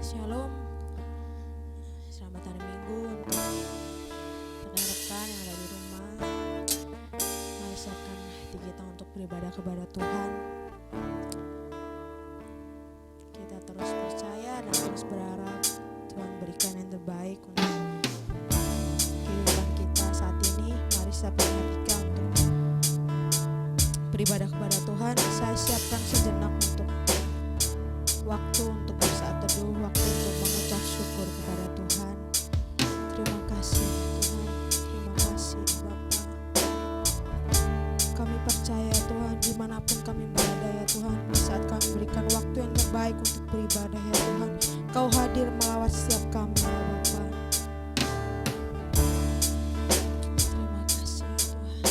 Shalom, selamat hari Minggu untuk rekan-rekan yang ada di rumah. Mari siapkan hati kita untuk beribadah kepada Tuhan. Kita terus percaya dan terus berharap Tuhan berikan yang terbaik untuk kehidupan kita saat ini. Mari siapkan hati kita untuk beribadah kepada Tuhan. Saya siapkan sejenak untuk waktu untuk bersaat teduh, waktu untuk mengucap syukur kepada Tuhan. Terima kasih Tuhan, terima kasih Bapa. Kami percaya Tuhan, dimanapun kami berada ya Tuhan, di saat kami berikan waktu yang terbaik untuk beribadah ya Tuhan, Kau hadir melawat setiap kami ya Bapa. Terima kasih ya Tuhan.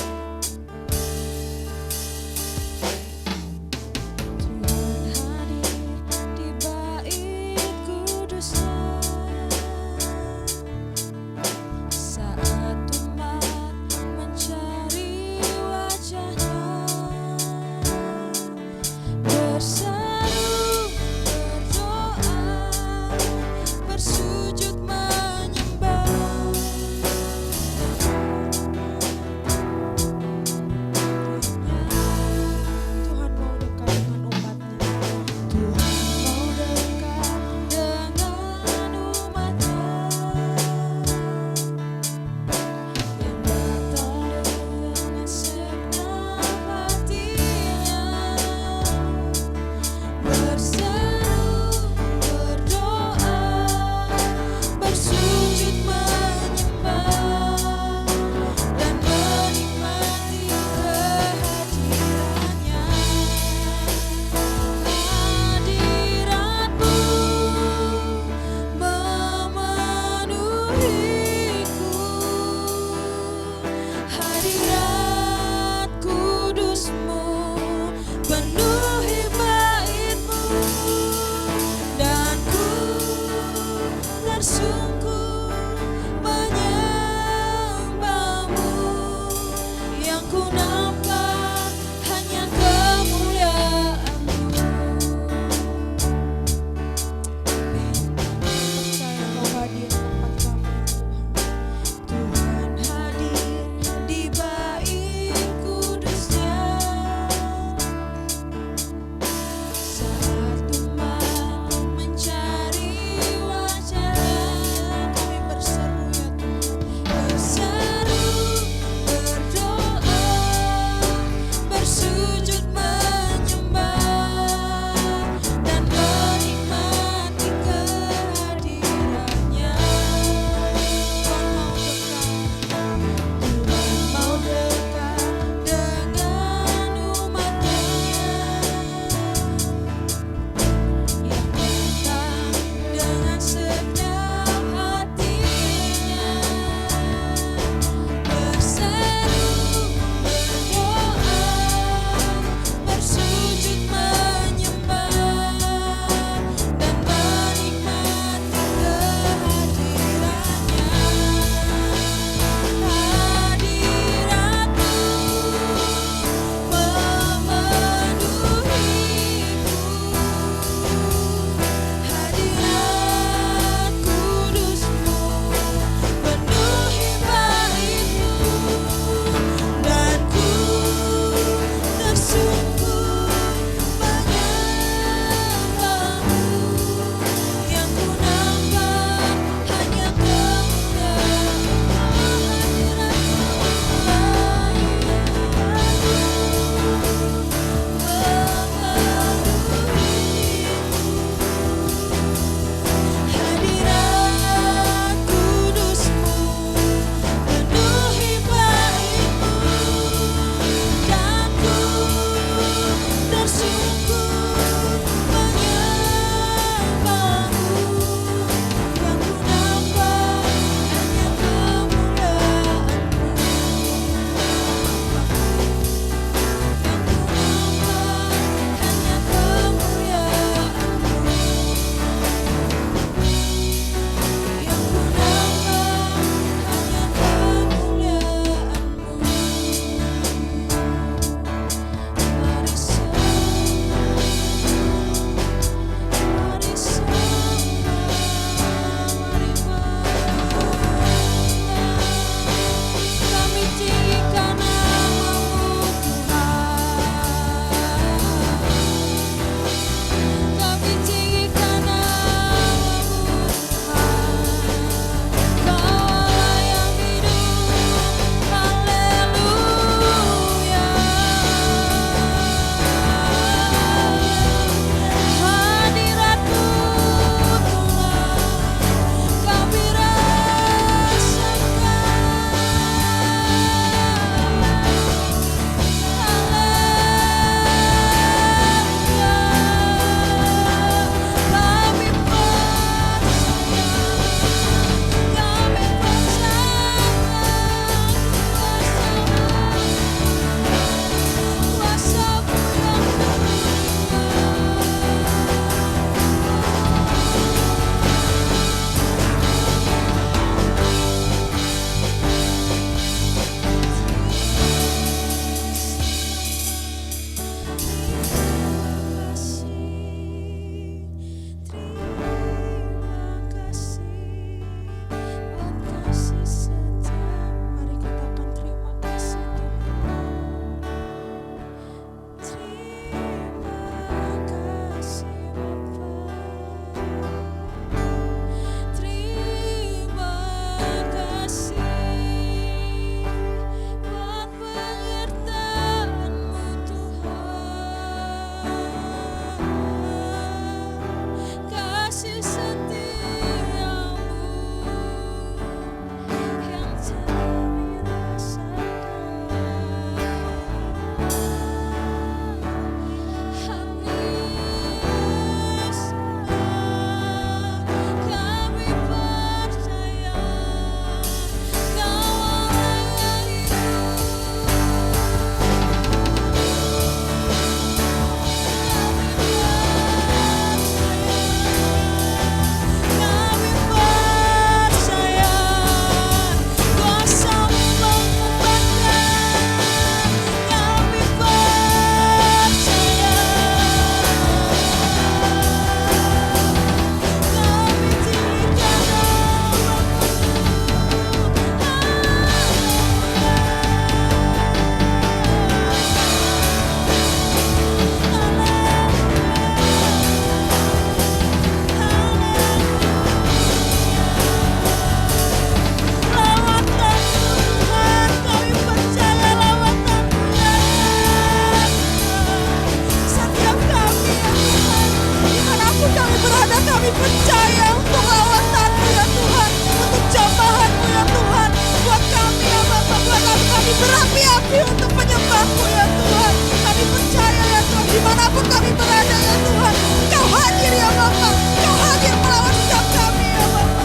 Kami percaya untuk lawatanmu ya Tuhan, untuk jambahanmu ya Tuhan. Buat kami ya Bapa, buat kami berapi-api untuk menyembahmu ya Tuhan. Kami percaya ya Tuhan, dimanapun kami berada ya Tuhan, Kau hadir ya Bapa, Kau hadir melawan setiap kami ya Bapa.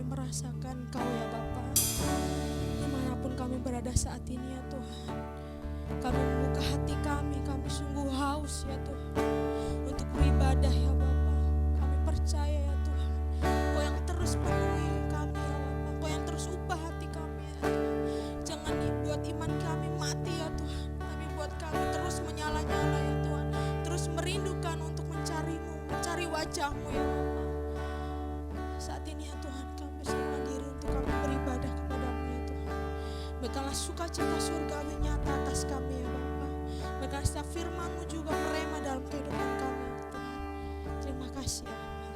Merasakan Kau ya Bapa, dimanapun kami berada saat ini ya Tuhan. Kami membuka hati kami sungguh haus ya Tuhan untuk beribadah ya Bapa. Kami percaya ya Tuhan, Kau yang terus penuhi kami ya Bapa, Kau yang terus ubah hati kami ya Tuhan. Jangan dibuat iman kami mati ya Tuhan, tapi buat kami terus menyala-nyala ya Tuhan, terus merindukan untuk mencari-Mu, mencari wajah-Mu ya Bapa. Saat ini ya Tuhan, kami berserah diri untuk kami beribadah kepada-Mu ya Tuhan. Berikanlah sukacita surgawi nyata atas kami ya Bapa. Berikanlah setiap firman-Mu juga merema dalam kehidupan kami ya Tuhan. Terima kasih ya Bapa.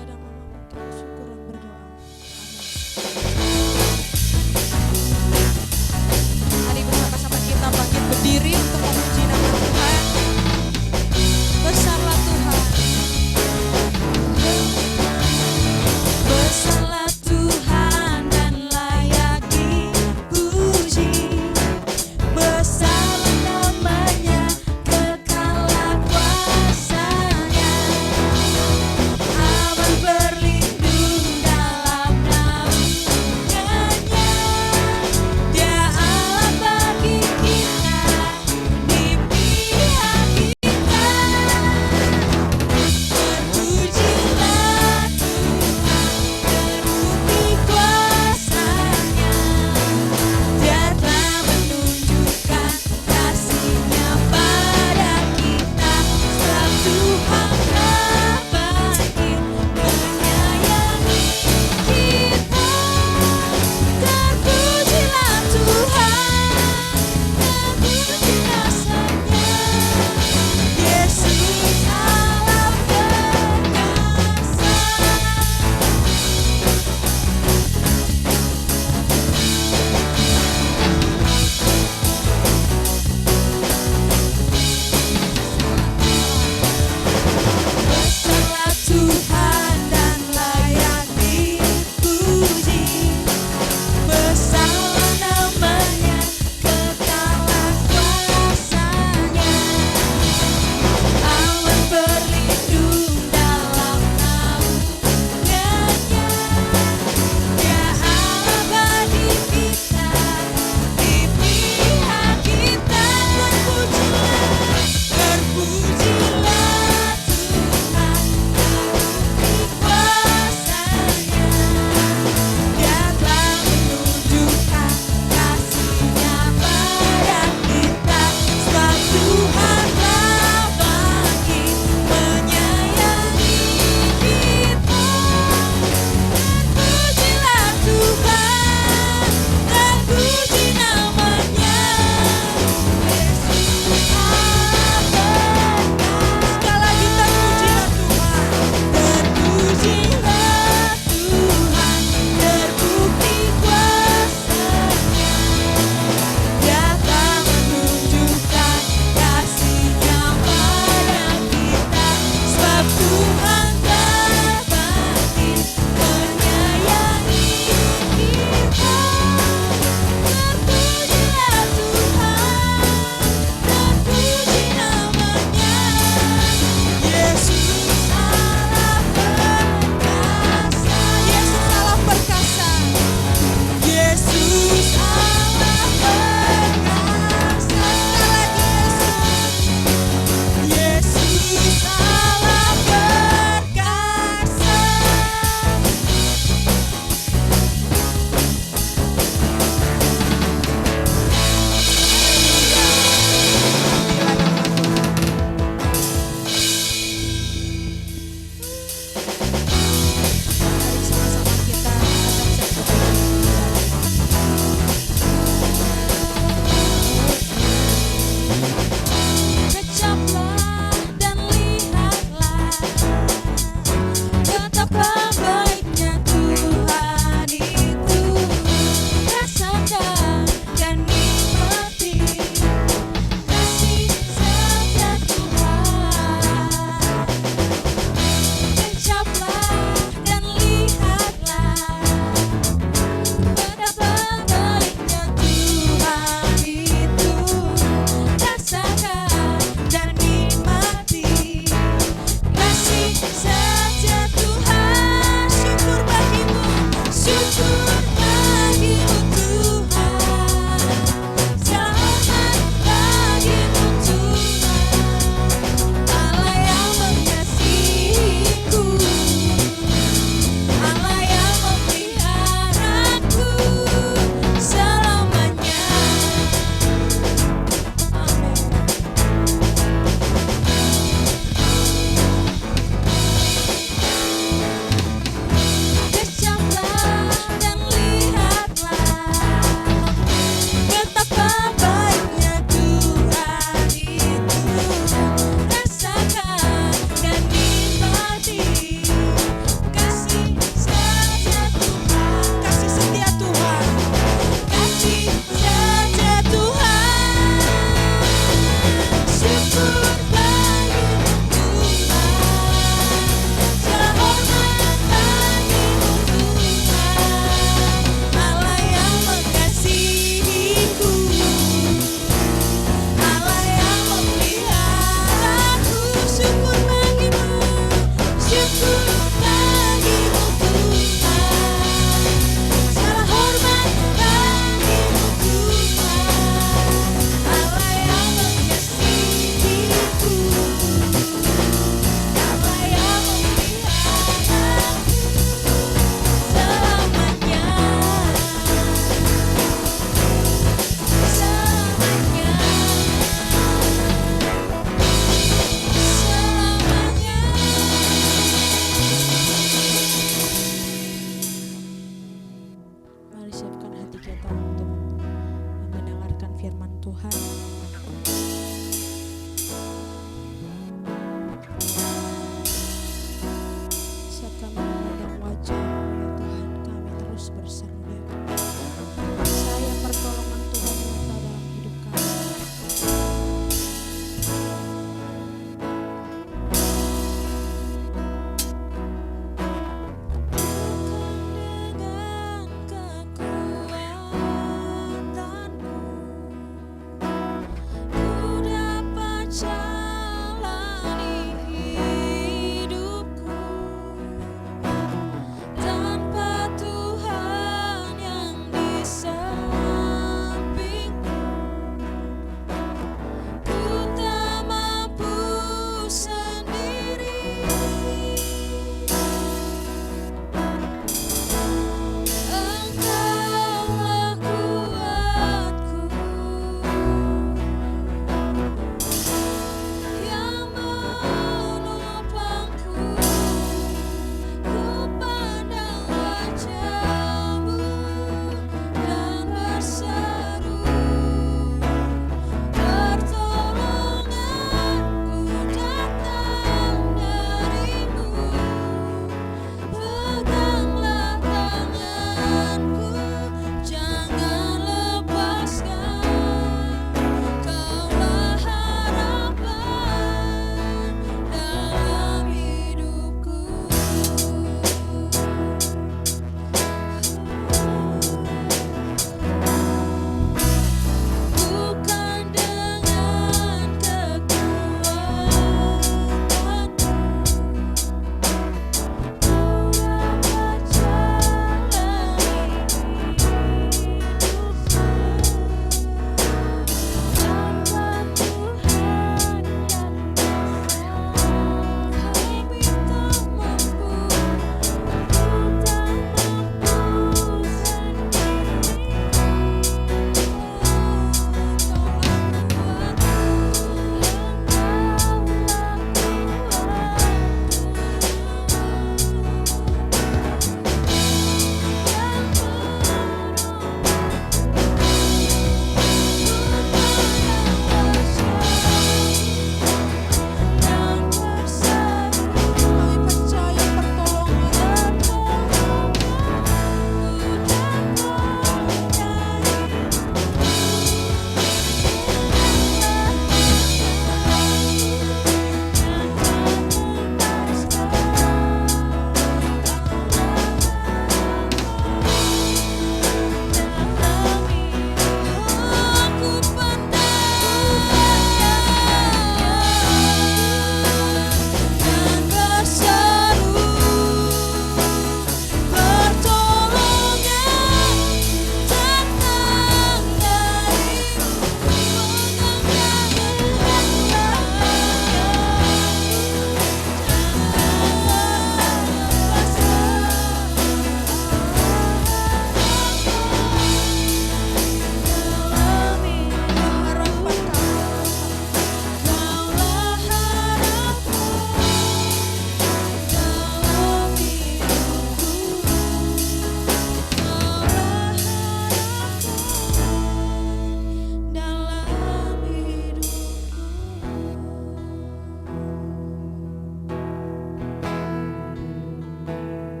Ya dalam nama-Mu kami syukur dan berdoa. Amin. Mari bersama-sama kita bangkit berdiri untuk memuji nama Tuhan. Besarlah Tuhan. Besarlah Tuhan dan layak dipuji. Besarlah nama-Nya, kekalah kuasa-Nya.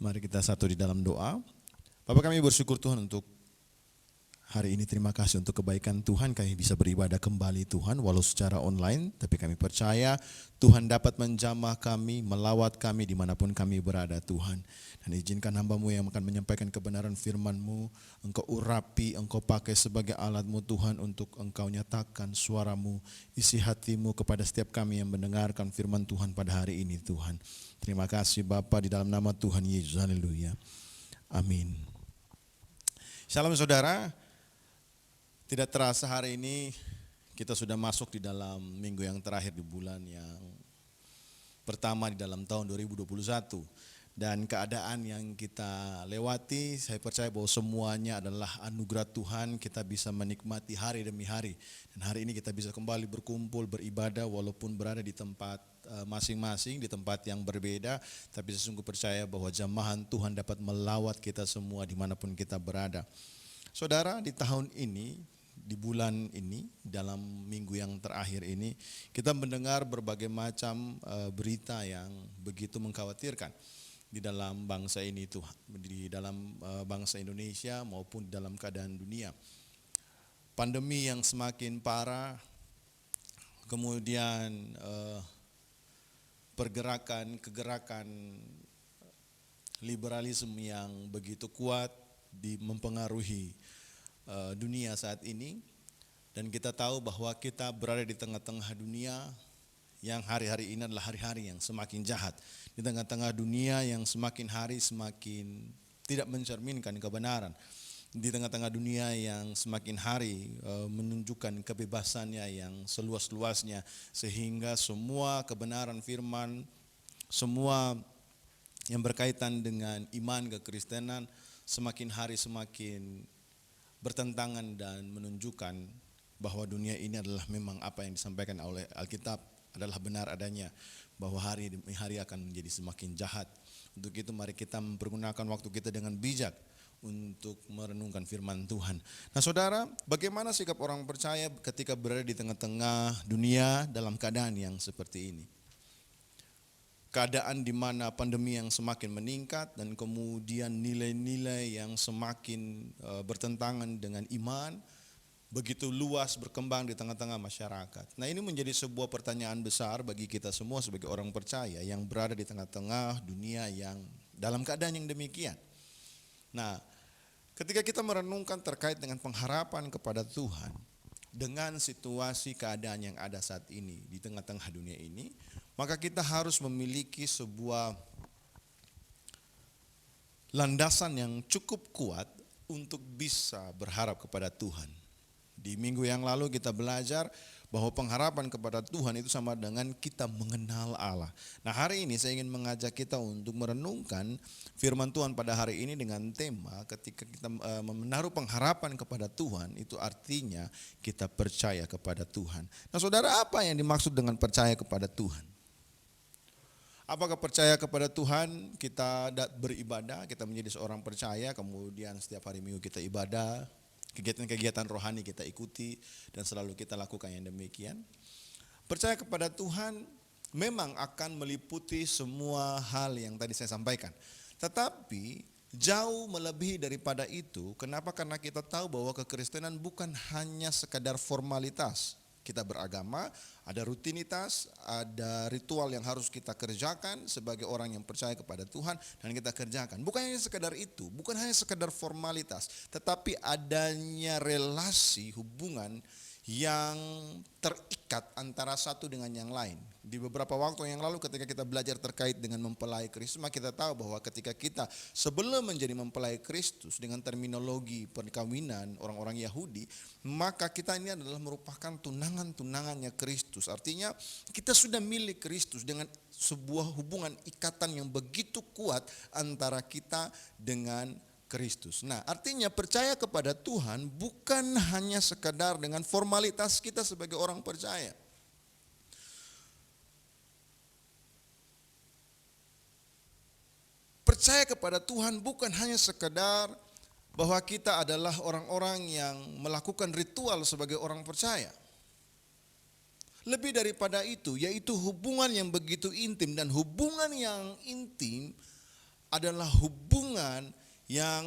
Mari kita satu di dalam doa. Bapak, kami bersyukur Tuhan untuk hari ini. Terima kasih untuk kebaikan Tuhan, kami bisa beribadah kembali Tuhan walau secara online. Tapi kami percaya Tuhan dapat menjamah kami, melawat kami dimanapun kami berada Tuhan. Dan izinkan hamba-Mu yang akan menyampaikan kebenaran firman-Mu, Engkau urapi, Engkau pakai sebagai alat-Mu Tuhan untuk Engkau nyatakan suara-Mu, isi hati-Mu kepada setiap kami yang mendengarkan firman Tuhan pada hari ini Tuhan. Terima kasih Bapa, di dalam nama Tuhan Yesus, haleluya, amin. Shalom saudara, tidak terasa hari ini kita sudah masuk di dalam minggu yang terakhir di bulan yang pertama di dalam tahun 2021. Dan keadaan yang kita lewati, saya percaya bahwa semuanya adalah anugerah Tuhan, kita bisa menikmati hari demi hari. Dan hari ini kita bisa kembali berkumpul, beribadah walaupun berada di tempat masing-masing, di tempat yang berbeda. Tapi saya sungguh percaya bahwa jamahan Tuhan dapat melawat kita semua dimanapun kita berada. Saudara, di tahun ini, di bulan ini, dalam minggu yang terakhir ini, kita mendengar berbagai macam berita yang begitu mengkhawatirkan di dalam bangsa ini Tuhan, di dalam bangsa Indonesia maupun di dalam keadaan dunia. Pandemi yang semakin parah, kemudian kegerakan liberalisme yang begitu kuat mempengaruhi dunia saat ini. Dan kita tahu bahwa kita berada di tengah-tengah dunia yang hari-hari ini adalah hari-hari yang semakin jahat. Di tengah-tengah dunia yang semakin hari semakin tidak mencerminkan kebenaran. Di tengah-tengah dunia yang semakin hari menunjukkan kebebasannya yang seluas-luasnya. Sehingga semua kebenaran firman, semua yang berkaitan dengan iman kekristenan semakin hari semakin bertentangan dan menunjukkan bahwa dunia ini adalah memang apa yang disampaikan oleh Alkitab adalah benar adanya, bahwa hari demi hari akan menjadi semakin jahat. Untuk itu mari kita mempergunakan waktu kita dengan bijak untuk merenungkan firman Tuhan. Nah saudara, bagaimana sikap orang percaya ketika berada di tengah-tengah dunia dalam keadaan yang seperti ini? Keadaan di mana pandemi yang semakin meningkat dan kemudian nilai-nilai yang semakin bertentangan dengan iman begitu luas berkembang di tengah-tengah masyarakat. Nah, ini menjadi sebuah pertanyaan besar bagi kita semua sebagai orang percaya yang berada di tengah-tengah dunia yang dalam keadaan yang demikian. Nah, ketika kita merenungkan terkait dengan pengharapan kepada Tuhan dengan situasi keadaan yang ada saat ini di tengah-tengah dunia ini, maka kita harus memiliki sebuah landasan yang cukup kuat untuk bisa berharap kepada Tuhan. Di minggu yang lalu kita belajar bahwa pengharapan kepada Tuhan itu sama dengan kita mengenal Allah. Nah, hari ini saya ingin mengajak kita untuk merenungkan firman Tuhan pada hari ini dengan tema ketika kita menaruh pengharapan kepada Tuhan, itu artinya kita percaya kepada Tuhan. Nah saudara, apa yang dimaksud dengan percaya kepada Tuhan? Apakah percaya kepada Tuhan kita beribadah, kita menjadi seorang percaya, kemudian setiap hari minggu kita ibadah, kegiatan-kegiatan rohani kita ikuti dan selalu kita lakukan yang demikian? Percaya kepada Tuhan memang akan meliputi semua hal yang tadi saya sampaikan. Tetapi jauh melebihi daripada itu. Kenapa? Karena kita tahu bahwa kekristenan bukan hanya sekadar formalitas. Kita beragama, ada rutinitas, ada ritual yang harus kita kerjakan sebagai orang yang percaya kepada Tuhan dan kita kerjakan. Bukan hanya sekedar itu, bukan hanya sekedar formalitas, tetapi adanya relasi hubungan yang terikat antara satu dengan yang lain. Di beberapa waktu yang lalu ketika kita belajar terkait dengan mempelai Kristus, maka kita tahu bahwa ketika kita sebelum menjadi mempelai Kristus dengan terminologi perkawinan orang-orang Yahudi, maka kita ini adalah merupakan tunangan-tunangannya Kristus. Artinya kita sudah milik Kristus dengan sebuah hubungan ikatan yang begitu kuat antara kita dengan Kristus. Nah, artinya percaya kepada Tuhan bukan hanya sekadar dengan formalitas kita sebagai orang percaya. Percaya kepada Tuhan bukan hanya sekedar bahwa kita adalah orang-orang yang melakukan ritual sebagai orang percaya. Lebih daripada itu, yaitu hubungan yang begitu intim, dan hubungan yang intim adalah hubungan yang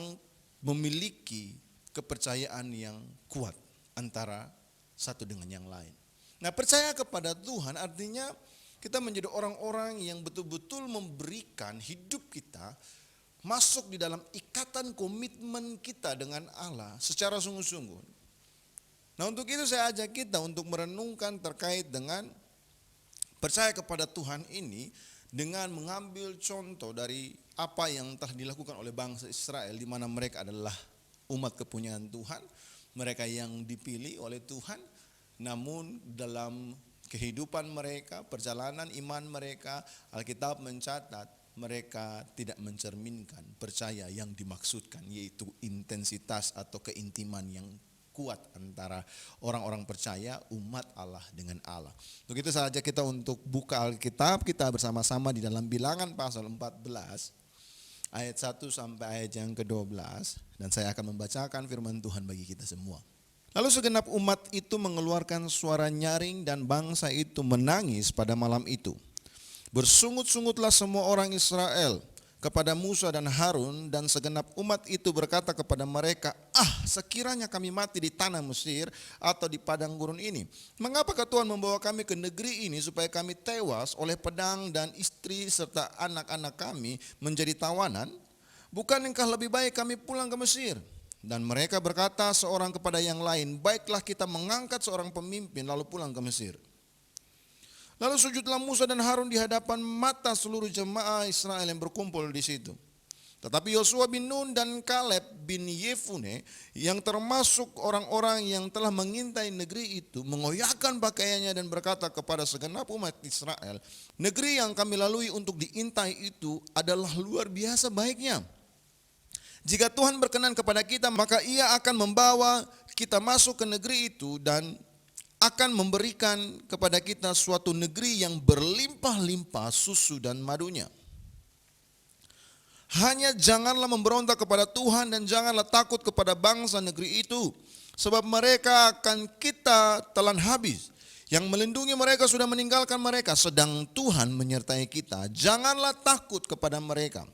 memiliki kepercayaan yang kuat antara satu dengan yang lain. Nah, percaya kepada Tuhan artinya kita menjadi orang-orang yang betul-betul memberikan hidup kita masuk di dalam ikatan komitmen kita dengan Allah secara sungguh-sungguh. Nah, untuk itu saya ajak kita untuk merenungkan terkait dengan percaya kepada Tuhan ini dengan mengambil contoh dari apa yang telah dilakukan oleh bangsa Israel, di mana mereka adalah umat kepunyaan Tuhan, mereka yang dipilih oleh Tuhan, namun dalam kehidupan mereka, perjalanan iman mereka, Alkitab mencatat mereka tidak mencerminkan percaya yang dimaksudkan, yaitu intensitas atau keintiman yang kuat antara orang-orang percaya umat Allah dengan Allah. Untuk itu saja kita untuk buka Alkitab kita bersama-sama di dalam Bilangan pasal 14 ayat 1 sampai ayat yang ke-12, dan saya akan membacakan firman Tuhan bagi kita semua. Lalu segenap umat itu mengeluarkan suara nyaring dan bangsa itu menangis pada malam itu. Bersungut-sungutlah semua orang Israel kepada Musa dan Harun, dan segenap umat itu berkata kepada mereka, sekiranya kami mati di tanah Mesir atau di padang gurun ini. Mengapakah Tuhan membawa kami ke negeri ini supaya kami tewas oleh pedang dan istri serta anak-anak kami menjadi tawanan? Bukankah lebih baik kami pulang ke Mesir? Dan mereka berkata seorang kepada yang lain, baiklah kita mengangkat seorang pemimpin lalu pulang ke Mesir. Lalu sujudlah Musa dan Harun di hadapan mata seluruh jemaah Israel yang berkumpul di situ. Tetapi Yosua bin Nun dan Kaleb bin Yefune yang termasuk orang-orang yang telah mengintai negeri itu mengoyakkan pakaiannya dan berkata kepada segenap umat Israel, negeri yang kami lalui untuk diintai itu adalah luar biasa baiknya. Jika Tuhan berkenan kepada kita, maka Ia akan membawa kita masuk ke negeri itu dan akan memberikan kepada kita suatu negeri yang berlimpah-limpah susu dan madunya. Hanya janganlah memberontak kepada Tuhan dan janganlah takut kepada bangsa negeri itu, sebab mereka akan kita telan habis. Yang melindungi mereka sudah meninggalkan mereka, sedang Tuhan menyertai kita. Janganlah takut kepada mereka.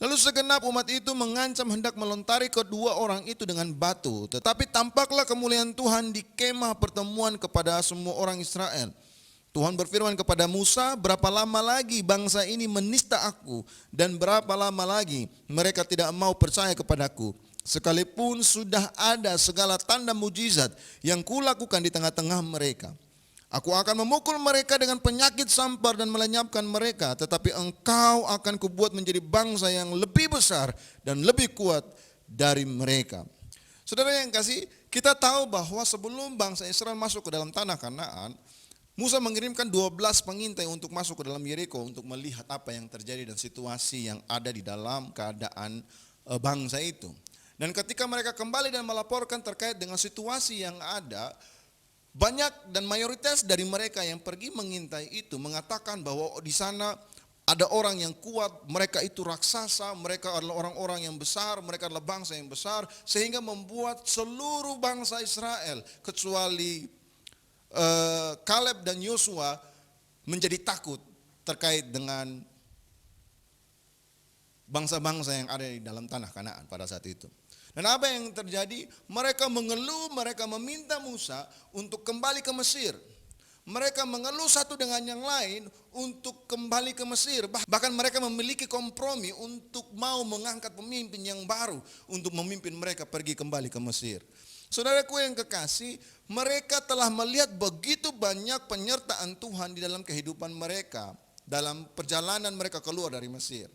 Lalu segenap umat itu mengancam hendak melontari kedua orang itu dengan batu. Tetapi tampaklah kemuliaan Tuhan di kemah pertemuan kepada semua orang Israel. Tuhan berfirman kepada Musa, berapa lama lagi bangsa ini menista aku, dan berapa lama lagi mereka tidak mau percaya kepadaku, sekalipun sudah ada segala tanda mujizat yang kulakukan di tengah-tengah mereka. Aku akan memukul mereka dengan penyakit sampar dan melenyapkan mereka, tetapi engkau akan kubuat menjadi bangsa yang lebih besar dan lebih kuat dari mereka. Saudara yang kasih, kita tahu bahwa sebelum bangsa Israel masuk ke dalam tanah Kanaan, Musa mengirimkan 12 pengintai untuk masuk ke dalam Yeriko untuk melihat apa yang terjadi dan situasi yang ada di dalam keadaan bangsa itu. Dan ketika mereka kembali dan melaporkan terkait dengan situasi yang ada, banyak dan mayoritas dari mereka yang pergi mengintai itu mengatakan bahwa di sana ada orang yang kuat, mereka itu raksasa, mereka adalah orang-orang yang besar, mereka adalah bangsa yang besar, sehingga membuat seluruh bangsa Israel kecuali Kaleb dan Yosua menjadi takut terkait dengan bangsa-bangsa yang ada di dalam tanah Kanaan pada saat itu. Dan apa yang terjadi? Mereka mengeluh, mereka meminta Musa untuk kembali ke Mesir. Mereka mengeluh satu dengan yang lain untuk kembali ke Mesir. Bahkan mereka memiliki kompromi untuk mau mengangkat pemimpin yang baru untuk memimpin mereka pergi kembali ke Mesir. Saudaraku yang kekasih, mereka telah melihat begitu banyak penyertaan Tuhan di dalam kehidupan mereka dalam perjalanan mereka keluar dari Mesir.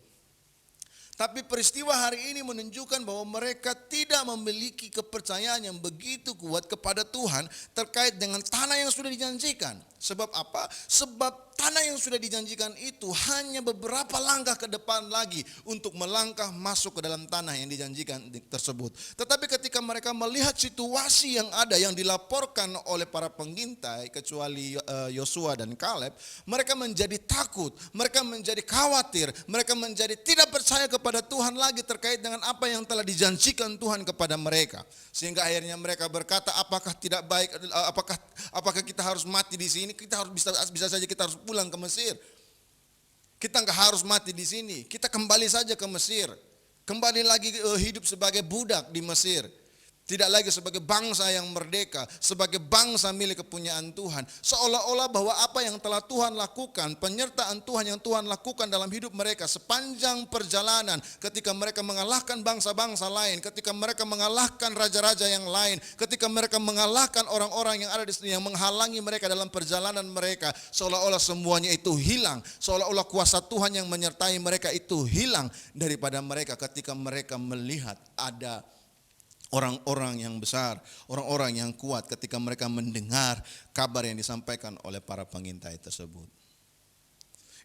Tapi peristiwa hari ini menunjukkan bahwa mereka tidak memiliki kepercayaan yang begitu kuat kepada Tuhan terkait dengan tanah yang sudah dijanjikan. Sebab apa? Sebab tanah yang sudah dijanjikan itu hanya beberapa langkah ke depan lagi untuk melangkah masuk ke dalam tanah yang dijanjikan tersebut. Tetapi ketika mereka melihat situasi yang ada yang dilaporkan oleh para pengintai kecuali Yosua dan Kaleb, mereka menjadi takut, mereka menjadi khawatir, mereka menjadi tidak percaya kepada Tuhan lagi terkait dengan apa yang telah dijanjikan Tuhan kepada mereka. Sehingga akhirnya mereka berkata, apakah tidak baik, apakah kita harus mati di sini? Kita harus bisa saja kita harus pulang ke Mesir. Kita nggak harus mati di sini. Kita kembali saja ke Mesir. Kembali lagi hidup sebagai budak di Mesir. Tidak lagi sebagai bangsa yang merdeka, sebagai bangsa milik kepunyaan Tuhan. Seolah-olah bahwa apa yang telah Tuhan lakukan, penyertaan Tuhan yang Tuhan lakukan dalam hidup mereka sepanjang perjalanan, ketika mereka mengalahkan bangsa-bangsa lain, ketika mereka mengalahkan raja-raja yang lain, ketika mereka mengalahkan orang-orang yang ada di sini yang menghalangi mereka dalam perjalanan mereka, seolah-olah semuanya itu hilang, seolah-olah kuasa Tuhan yang menyertai mereka itu hilang daripada mereka ketika mereka melihat ada orang-orang yang besar, orang-orang yang kuat ketika mereka mendengar kabar yang disampaikan oleh para pengintai tersebut.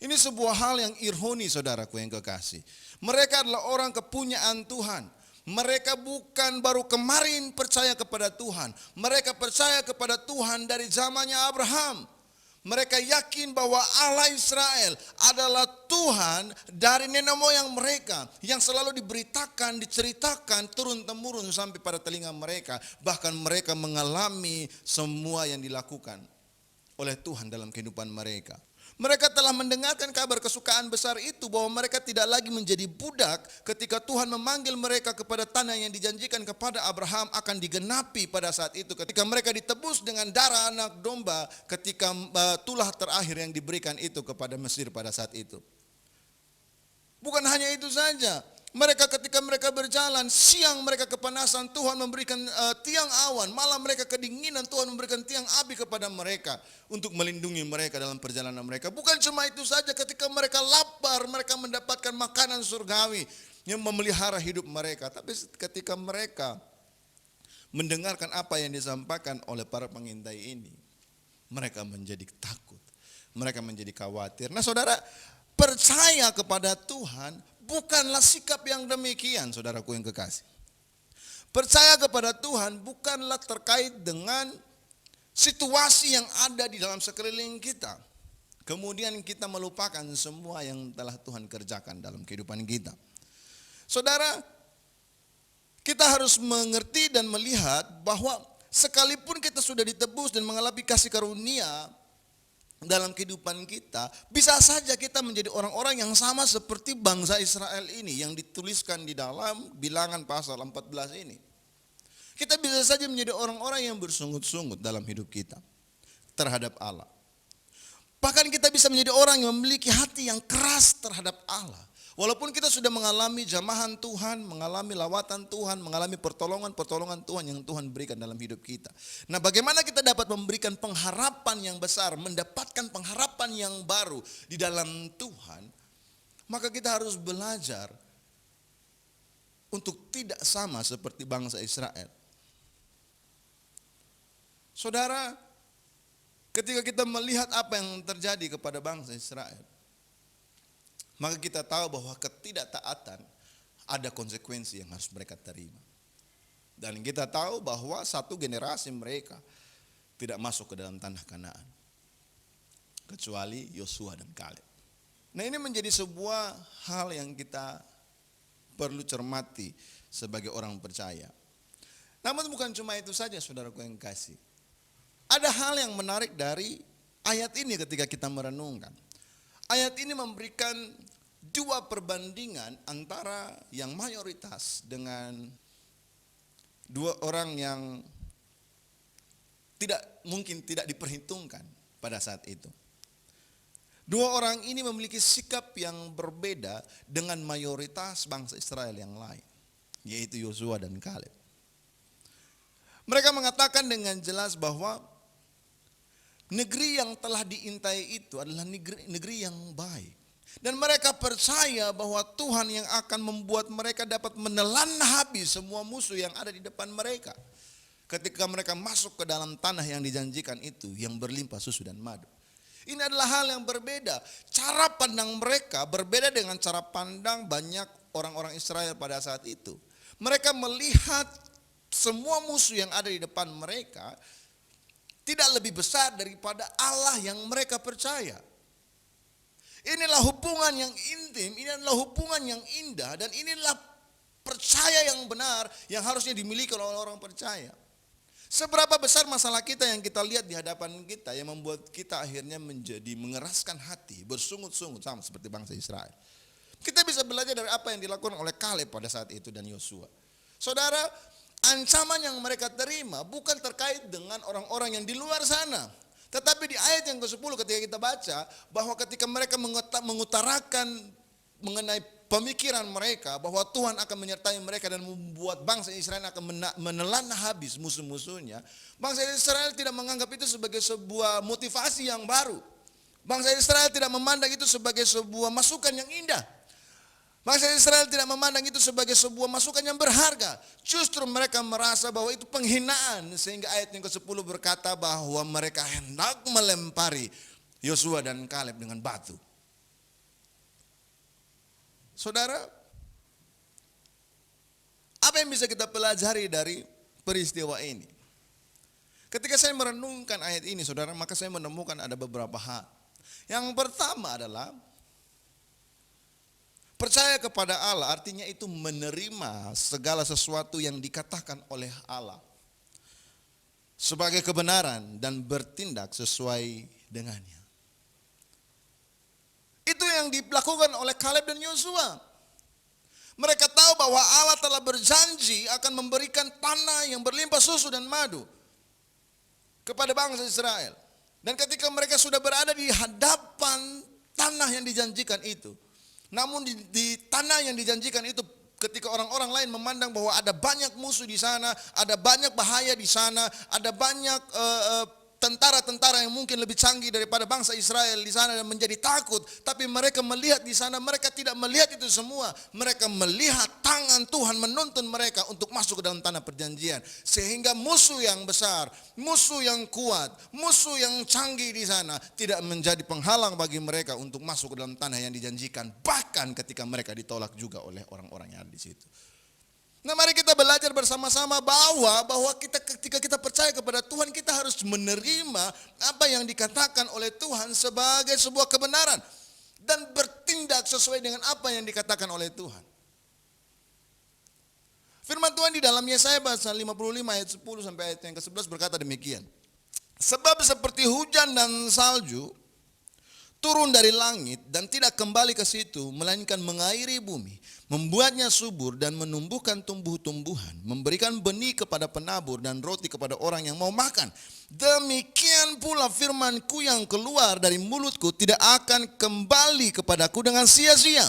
Ini sebuah hal yang ironi, saudaraku yang kekasih. Mereka adalah orang kepunyaan Tuhan. Mereka bukan baru kemarin percaya kepada Tuhan. Mereka percaya kepada Tuhan dari zamannya Abraham. Mereka yakin bahwa Allah Israel adalah Tuhan dari nenek moyang mereka yang selalu diberitakan, diceritakan turun-temurun sampai pada telinga mereka. Bahkan mereka mengalami semua yang dilakukan oleh Tuhan dalam kehidupan mereka. Mereka telah mendengarkan kabar kesukaan besar itu bahwa mereka tidak lagi menjadi budak ketika Tuhan memanggil mereka kepada tanah yang dijanjikan kepada Abraham akan digenapi pada saat itu. Ketika mereka ditebus dengan darah anak domba ketika tulah terakhir yang diberikan itu kepada Mesir pada saat itu. Bukan hanya itu saja. Mereka ketika mereka berjalan, siang mereka kepanasan, Tuhan memberikan tiang awan, malam mereka kedinginan, Tuhan memberikan tiang api kepada mereka untuk melindungi mereka dalam perjalanan mereka. Bukan cuma itu saja, ketika mereka lapar, mereka mendapatkan makanan surgawi yang memelihara hidup mereka. Tapi ketika mereka mendengarkan apa yang disampaikan oleh para pengintai ini, mereka menjadi takut, mereka menjadi khawatir. Nah saudara, percaya kepada Tuhan bukanlah sikap yang demikian, saudaraku yang kekasih. Percaya kepada Tuhan bukanlah terkait dengan situasi yang ada di dalam sekeliling kita. Kemudian kita melupakan semua yang telah Tuhan kerjakan dalam kehidupan kita. Saudara, kita harus mengerti dan melihat bahwa sekalipun kita sudah ditebus dan mengalami kasih karunia dalam kehidupan kita, bisa saja kita menjadi orang-orang yang sama seperti bangsa Israel ini yang dituliskan di dalam Bilangan pasal 14 ini. Kita bisa saja menjadi orang-orang yang bersungut-sungut dalam hidup kita terhadap Allah. Bahkan kita bisa menjadi orang yang memiliki hati yang keras terhadap Allah. Walaupun kita sudah mengalami jamahan Tuhan, mengalami lawatan Tuhan, mengalami pertolongan Tuhan yang Tuhan berikan dalam hidup kita. Nah, bagaimana kita dapat memberikan pengharapan yang besar, mendapatkan pengharapan yang baru di dalam Tuhan? Maka kita harus belajar untuk tidak sama seperti bangsa Israel. Saudara, ketika kita melihat apa yang terjadi kepada bangsa Israel, maka kita tahu bahwa ketidaktaatan ada konsekuensi yang harus mereka terima. Dan kita tahu bahwa satu generasi mereka tidak masuk ke dalam tanah Kanaan, kecuali Yosua dan Kaleb. Nah, ini menjadi sebuah hal yang kita perlu cermati sebagai orang percaya. Namun bukan cuma itu saja, saudaraku yang kasih. Ada hal yang menarik dari ayat ini ketika kita merenungkan. Ayat ini memberikan dua perbandingan antara yang mayoritas dengan dua orang yang mungkin tidak diperhitungkan pada saat itu. Dua orang ini memiliki sikap yang berbeda dengan mayoritas bangsa Israel yang lain, yaitu Yosua dan Kaleb. Mereka mengatakan dengan jelas bahwa negeri yang telah diintai itu adalah negeri yang baik. Dan mereka percaya bahwa Tuhan yang akan membuat mereka dapat menelan habis semua musuh yang ada di depan mereka. Ketika mereka masuk ke dalam tanah yang dijanjikan itu, yang berlimpah susu dan madu. Ini adalah hal yang berbeda. Cara pandang mereka berbeda dengan cara pandang banyak orang-orang Israel pada saat itu. Mereka melihat semua musuh yang ada di depan mereka tidak lebih besar daripada Allah yang mereka percaya. Inilah hubungan yang intim, ini adalah hubungan yang indah, dan inilah percaya yang benar yang harusnya dimiliki oleh orang percaya. Seberapa besar masalah kita yang kita lihat di hadapan kita yang membuat kita akhirnya menjadi mengeraskan hati, bersungut-sungut sama seperti bangsa Israel. Kita bisa belajar dari apa yang dilakukan oleh Kaleb pada saat itu dan Yosua. Saudara, ancaman yang mereka terima bukan terkait dengan orang-orang yang di luar sana. Tetapi di ayat yang ke-10 ketika kita baca bahwa ketika mereka mengutarakan mengenai pemikiran mereka bahwa Tuhan akan menyertai mereka dan membuat bangsa Israel akan menelan habis musuh-musuhnya. Bangsa Israel tidak menganggap itu sebagai sebuah motivasi yang baru. Bangsa Israel tidak memandang itu sebagai sebuah masukan yang indah. Bangsa Israel tidak memandang itu sebagai sebuah masukan yang berharga. Justru mereka merasa bahwa itu penghinaan. Sehingga ayat yang ke-10 berkata bahwa mereka hendak melempari Yosua dan Kaleb dengan batu. Saudara, apa yang bisa kita pelajari dari peristiwa ini? Ketika saya merenungkan ayat ini, saudara, maka saya menemukan ada beberapa hal. Yang pertama adalah percaya kepada Allah, artinya itu menerima segala sesuatu yang dikatakan oleh Allah sebagai kebenaran dan bertindak sesuai dengannya. Itu yang dilakukan oleh Kaleb dan Yosua. Mereka tahu bahwa Allah telah berjanji akan memberikan tanah yang berlimpah susu dan madu kepada bangsa Israel. Dan ketika mereka sudah berada di hadapan tanah yang dijanjikan itu, namun di tanah yang dijanjikan itu ketika orang-orang lain memandang bahwa ada banyak musuh di sana, ada banyak bahaya di sana, ada banyak tentara-tentara yang mungkin lebih canggih daripada bangsa Israel di sana dan menjadi takut. Tapi mereka melihat di sana, mereka tidak melihat itu semua. Mereka melihat tangan Tuhan menuntun mereka untuk masuk ke dalam tanah perjanjian. Sehingga musuh yang besar, musuh yang kuat, musuh yang canggih di sana tidak menjadi penghalang bagi mereka untuk masuk ke dalam tanah yang dijanjikan. Bahkan ketika mereka ditolak juga oleh orang-orang yang ada di situ. Nah, mari kita belajar bersama-sama bahwa ketika kita percaya kepada Tuhan, kita harus menerima apa yang dikatakan oleh Tuhan sebagai sebuah kebenaran dan bertindak sesuai dengan apa yang dikatakan oleh Tuhan. Firman Tuhan di dalam Yesaya pasal 55 ayat 10 sampai ayat yang ke-11 berkata demikian. Sebab seperti hujan dan salju turun dari langit dan tidak kembali ke situ, melainkan mengairi bumi, membuatnya subur dan menumbuhkan tumbuh-tumbuhan, memberikan benih kepada penabur dan roti kepada orang yang mau makan. Demikian pula firmanku yang keluar dari mulutku tidak akan kembali kepadaku dengan sia-sia,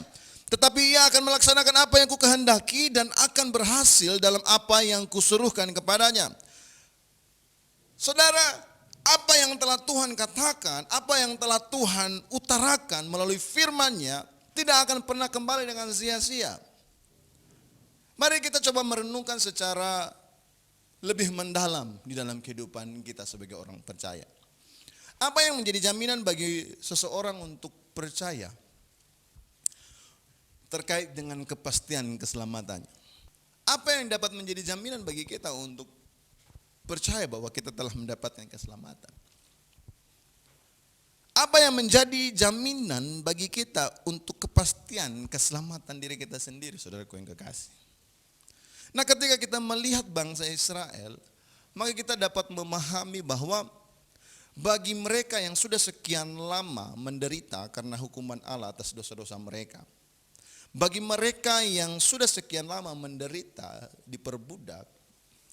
tetapi ia akan melaksanakan apa yang kukehendaki dan akan berhasil dalam apa yang kusuruhkan kepadanya. Saudara, apa yang telah Tuhan katakan, apa yang telah Tuhan utarakan melalui firman-Nya tidak akan pernah kembali dengan sia-sia. Mari kita coba merenungkan secara lebih mendalam di dalam kehidupan kita sebagai orang percaya. Apa yang menjadi jaminan bagi seseorang untuk percaya terkait dengan kepastian keselamatannya? Apa yang dapat menjadi jaminan bagi kita untuk percaya bahwa kita telah mendapatkan keselamatan? Apa yang menjadi jaminan bagi kita untuk kepastian keselamatan diri kita sendiri, saudaraku yang kekasih? Nah, ketika kita melihat bangsa Israel, maka kita dapat memahami bahwa bagi mereka yang sudah sekian lama menderita karena hukuman Allah atas dosa-dosa mereka, bagi mereka yang sudah sekian lama menderita, diperbudak,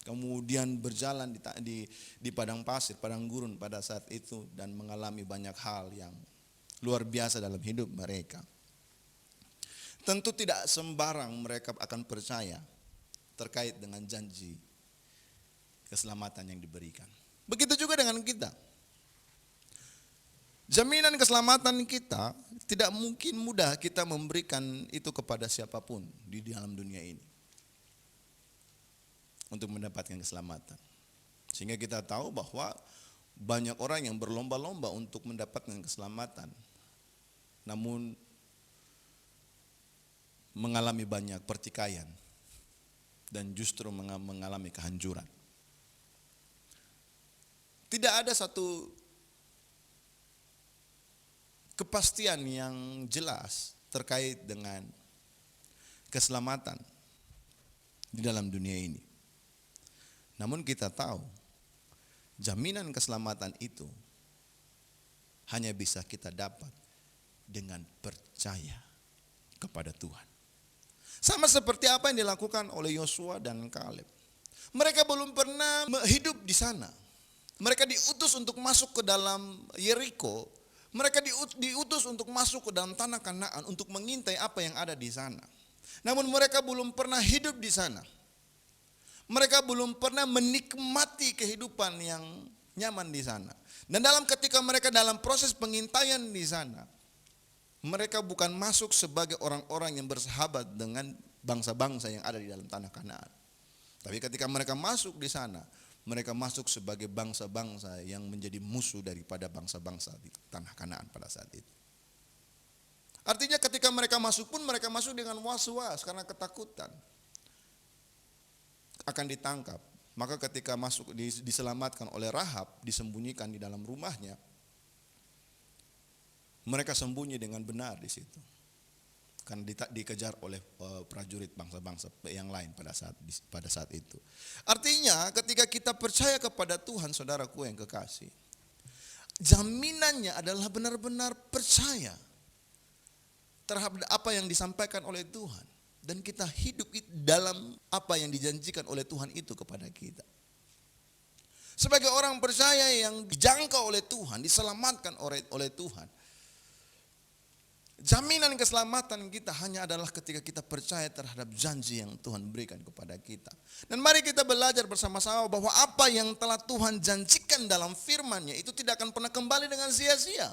kemudian berjalan di padang pasir, padang gurun pada saat itu dan mengalami banyak hal yang luar biasa dalam hidup mereka. Tentu tidak sembarang mereka akan percaya terkait dengan janji keselamatan yang diberikan. Begitu juga dengan kita. Jaminan keselamatan kita tidak mungkin mudah kita memberikan itu kepada siapapun di dalam dunia ini untuk mendapatkan keselamatan. Sehingga kita tahu bahwa banyak orang yang berlomba-lomba untuk mendapatkan keselamatan, namun mengalami banyak pertikaian dan justru mengalami kehancuran. Tidak ada satu kepastian yang jelas terkait dengan keselamatan di dalam dunia ini. Namun kita tahu Jaminan keselamatan itu hanya bisa kita dapat dengan percaya kepada Tuhan. Sama seperti apa yang dilakukan oleh Yosua dan Kaleb. Mereka belum pernah hidup di sana. Mereka diutus untuk masuk ke dalam Yeriko. Mereka diutus untuk masuk ke dalam tanah Kanaan untuk mengintai apa yang ada di sana. Namun mereka belum pernah hidup di sana. Mereka belum pernah menikmati kehidupan yang nyaman di sana. Dan ketika mereka dalam proses pengintaian di sana, mereka bukan masuk sebagai orang-orang yang bersahabat dengan bangsa-bangsa yang ada di dalam tanah Kanaan. Tapi ketika mereka masuk di sana, mereka masuk sebagai bangsa-bangsa yang menjadi musuh daripada bangsa-bangsa di tanah Kanaan pada saat itu. Artinya ketika mereka masuk pun mereka masuk dengan was-was karena ketakutan akan ditangkap. Maka ketika masuk diselamatkan oleh Rahab, disembunyikan di dalam rumahnya, mereka sembunyi dengan benar di situ. Karena dikejar oleh prajurit bangsa-bangsa yang lain pada saat itu. Artinya ketika kita percaya kepada Tuhan, saudaraku yang kekasih, jaminannya adalah benar-benar percaya terhadap apa yang disampaikan oleh Tuhan. Dan kita hidup dalam apa yang dijanjikan oleh Tuhan itu kepada kita. Sebagai orang percaya yang dijangkau oleh Tuhan, diselamatkan oleh Tuhan, jaminan keselamatan kita hanya adalah ketika kita percaya terhadap janji yang Tuhan berikan kepada kita. Dan mari kita belajar bersama-sama bahwa apa yang telah Tuhan janjikan dalam firman-Nya itu tidak akan pernah kembali dengan sia-sia.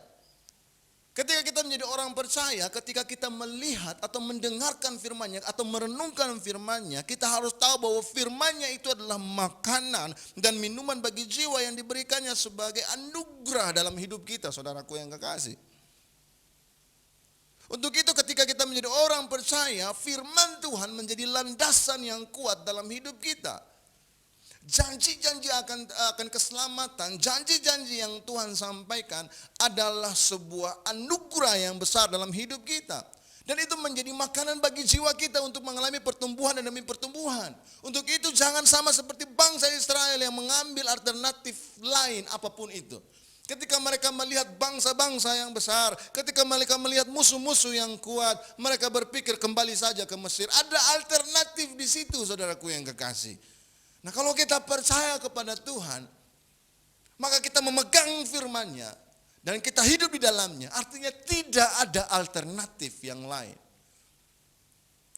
Ketika kita menjadi orang percaya, ketika kita melihat atau mendengarkan firman-Nya atau merenungkan firman-Nya, kita harus tahu bahwa firman-Nya itu adalah makanan dan minuman bagi jiwa yang diberikannya sebagai anugerah dalam hidup kita, saudaraku yang kekasih. Untuk itu ketika kita menjadi orang percaya, firman Tuhan menjadi landasan yang kuat dalam hidup kita. Janji-janji akan keselamatan, janji-janji yang Tuhan sampaikan adalah sebuah anugerah yang besar dalam hidup kita. Dan itu menjadi makanan bagi jiwa kita untuk mengalami pertumbuhan dan demi pertumbuhan. Untuk itu jangan sama seperti bangsa Israel yang mengambil alternatif lain apapun itu. Ketika mereka melihat bangsa-bangsa yang besar, ketika mereka melihat musuh-musuh yang kuat, mereka berpikir kembali saja ke Mesir. Ada alternatif di situ, saudaraku yang kekasih. Nah, kalau kita percaya kepada Tuhan, maka kita memegang firman-Nya dan kita hidup di dalamnya. Artinya tidak ada alternatif yang lain.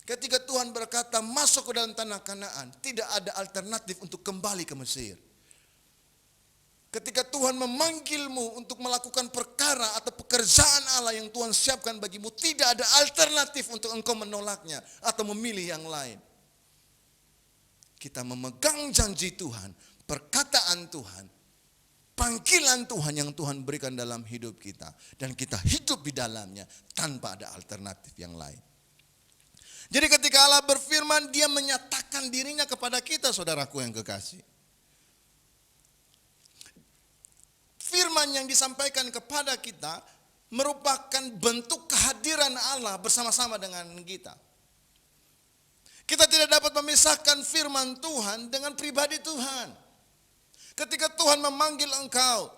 Ketika Tuhan berkata masuk ke dalam tanah Kanaan, tidak ada alternatif untuk kembali ke Mesir. Ketika Tuhan memanggilmu untuk melakukan perkara atau pekerjaan Allah yang Tuhan siapkan bagimu, tidak ada alternatif untuk engkau menolaknya atau memilih yang lain. Kita memegang janji Tuhan, perkataan Tuhan, panggilan Tuhan yang Tuhan berikan dalam hidup kita. Dan kita hidup di dalamnya tanpa ada alternatif yang lain. Jadi ketika Allah berfirman, Dia menyatakan dirinya kepada kita, saudaraku yang kekasih. Firman yang disampaikan kepada kita merupakan bentuk kehadiran Allah bersama-sama dengan kita. Kita tidak dapat memisahkan firman Tuhan dengan pribadi Tuhan. Ketika Tuhan memanggil engkau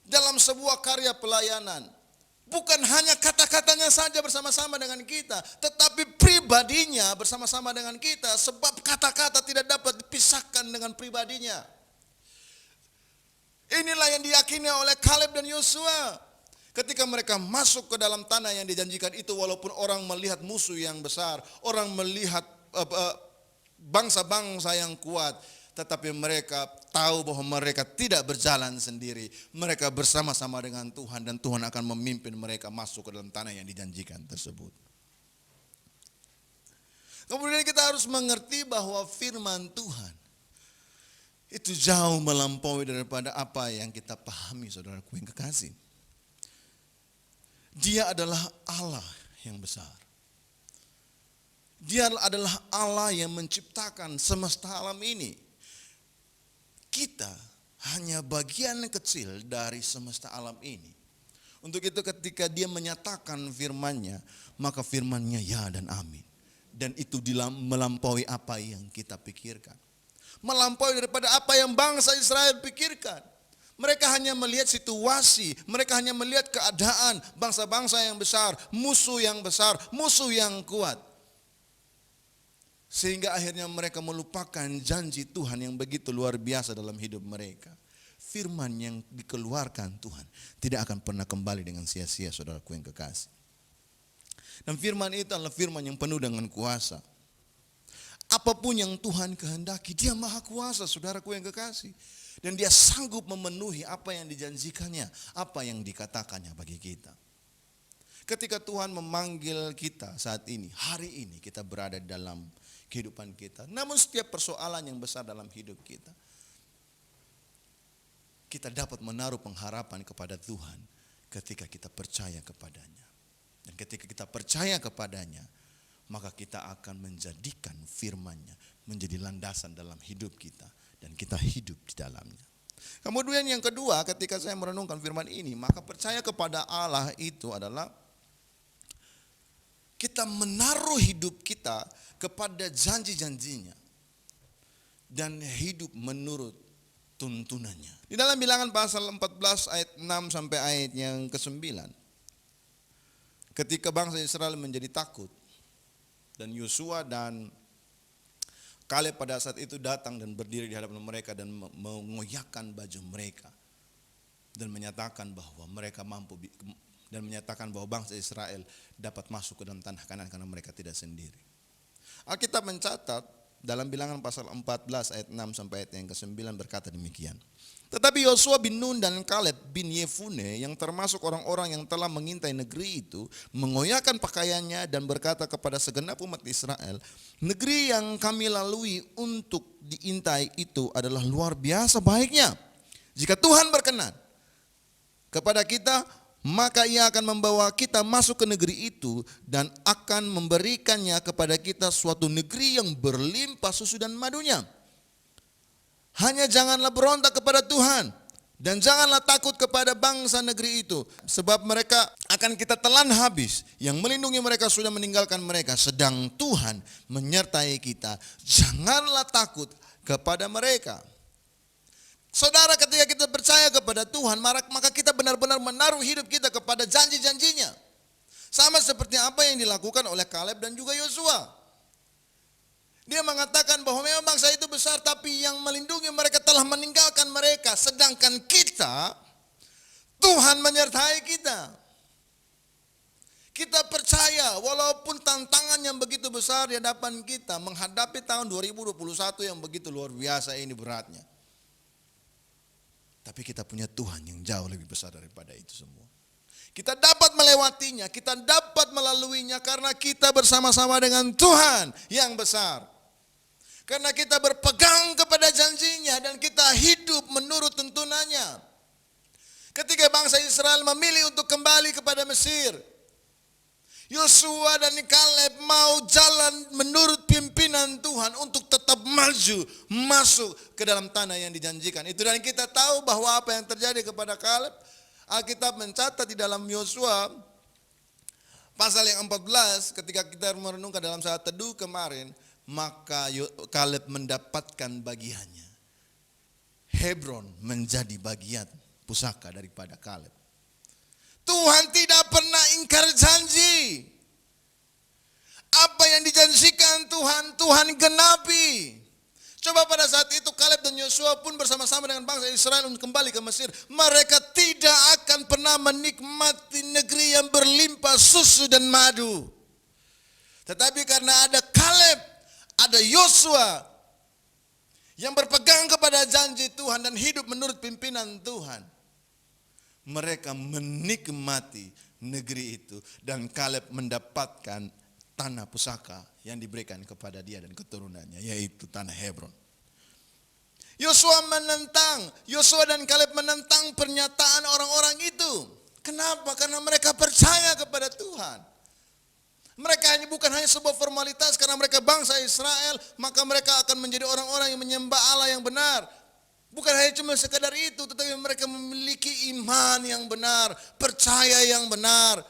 dalam sebuah karya pelayanan, bukan hanya kata-katanya saja bersama-sama dengan kita, tetapi pribadinya bersama-sama dengan kita, sebab kata-kata tidak dapat dipisahkan dengan pribadinya. Inilah yang diyakini oleh Kaleb dan Yosua. Ketika mereka masuk ke dalam tanah yang dijanjikan itu, walaupun orang melihat musuh yang besar, orang melihat bangsa-bangsa yang kuat, tetapi mereka tahu bahwa mereka tidak berjalan sendiri. Mereka bersama-sama dengan Tuhan dan Tuhan akan memimpin mereka masuk ke dalam tanah yang dijanjikan tersebut. Kemudian kita harus mengerti bahwa firman Tuhan itu jauh melampaui daripada apa yang kita pahami, saudaraku yang kekasih. Dia adalah Allah yang besar. Dia adalah Allah yang menciptakan semesta alam ini. Kita hanya bagian kecil dari semesta alam ini. Untuk itu ketika Dia menyatakan firman-Nya, maka firman-Nya ya dan amin. Dan itu melampaui apa yang kita pikirkan. Melampaui daripada apa yang bangsa Israel pikirkan. Mereka hanya melihat situasi, mereka hanya melihat keadaan bangsa-bangsa yang besar, musuh yang kuat. Sehingga akhirnya mereka melupakan janji Tuhan yang begitu luar biasa dalam hidup mereka. Firman yang dikeluarkan Tuhan tidak akan pernah kembali dengan sia-sia, saudaraku yang kekasih. Dan firman itu adalah firman yang penuh dengan kuasa. Apapun yang Tuhan kehendaki, Dia maha kuasa, saudaraku yang kekasih. Dan Dia sanggup memenuhi apa yang dijanjikannya, apa yang dikatakannya bagi kita. Ketika Tuhan memanggil kita saat ini, hari ini kita berada dalam kehidupan kita. Namun setiap persoalan yang besar dalam hidup kita, kita dapat menaruh pengharapan kepada Tuhan ketika kita percaya kepadanya. Dan ketika kita percaya kepadanya, maka kita akan menjadikan firman-Nya menjadi landasan dalam hidup kita. Dan kita hidup di dalamnya. Kemudian yang kedua, ketika saya merenungkan firman ini, maka percaya kepada Allah itu adalah kita menaruh hidup kita kepada janji-janjinya dan hidup menurut tuntunannya. Di dalam Bilangan pasal 14 ayat 6 sampai ayat yang ke-9, ketika bangsa Israel menjadi takut dan Yosua dan Kaleb pada saat itu datang dan berdiri di hadapan mereka dan mengoyakkan baju mereka dan menyatakan bahwa mereka mampu dan menyatakan bahwa bangsa Israel dapat masuk ke dalam tanah Kanaan karena mereka tidak sendiri. Alkitab mencatat dalam Bilangan pasal 14 ayat 6 sampai ayat yang ke-9 berkata demikian. Tetapi Yosua bin Nun dan Kaleb bin Yefune yang termasuk orang-orang yang telah mengintai negeri itu mengoyakkan pakaiannya dan berkata kepada segenap umat Israel, negeri yang kami lalui untuk diintai itu adalah luar biasa baiknya. Jika Tuhan berkenan kepada kita, maka Ia akan membawa kita masuk ke negeri itu dan akan memberikannya kepada kita suatu negeri yang berlimpah susu dan madunya. Hanya janganlah berontak kepada Tuhan dan janganlah takut kepada bangsa negeri itu, sebab mereka akan kita telan habis. Yang melindungi mereka sudah meninggalkan mereka, sedang Tuhan menyertai kita. Janganlah takut kepada mereka. Saudara, ketika kita percaya kepada Tuhan, maka kita benar-benar menaruh hidup kita kepada janji-janjinya. Sama seperti apa yang dilakukan oleh Kaleb dan juga Yosua. Dia mengatakan bahwa memang bangsa itu besar, tapi yang melindungi mereka telah meninggalkan mereka. Sedangkan kita, Tuhan menyertai kita. Kita percaya walaupun tantangan yang begitu besar di hadapan kita menghadapi tahun 2021 yang begitu luar biasa ini beratnya. Tapi kita punya Tuhan yang jauh lebih besar daripada itu semua. Kita dapat melewatinya, kita dapat melaluinya karena kita bersama-sama dengan Tuhan yang besar. Karena kita berpegang kepada janjinya dan kita hidup menurut tuntunannya. Ketika bangsa Israel memilih untuk kembali kepada Mesir, Yosua dan Kaleb mau jalan menurut pimpinan Tuhan untuk tetap maju masuk ke dalam tanah yang dijanjikan itu. Dan kita tahu bahwa apa yang terjadi kepada Kaleb, Alkitab mencatat di dalam Yosua pasal yang 14 ketika kita merenungkan dalam saat teduh kemarin, maka Kaleb mendapatkan bagiannya. Hebron menjadi bagian pusaka daripada Kaleb. Tuhan tidak pernah ingkar janji. Apa yang dijanjikan Tuhan genapi. Coba pada saat itu Kaleb dan Yosua pun bersama-sama dengan bangsa Israel untuk kembali ke Mesir. Mereka tidak akan pernah menikmati negeri yang berlimpah susu dan madu. Tetapi karena ada Kaleb, ada Yosua yang berpegang kepada janji Tuhan dan hidup menurut pimpinan Tuhan, mereka menikmati negeri itu dan Kaleb mendapatkan tanah pusaka yang diberikan kepada dia dan keturunannya, yaitu tanah Hebron. Yosua dan Kaleb menentang pernyataan orang-orang itu. Kenapa? Karena mereka percaya kepada Tuhan. Mereka bukan hanya sebuah formalitas karena mereka bangsa Israel, maka mereka akan menjadi orang-orang yang menyembah Allah yang benar. Bukan hanya cuma sekadar itu, tetapi mereka memiliki iman yang benar, percaya yang benar,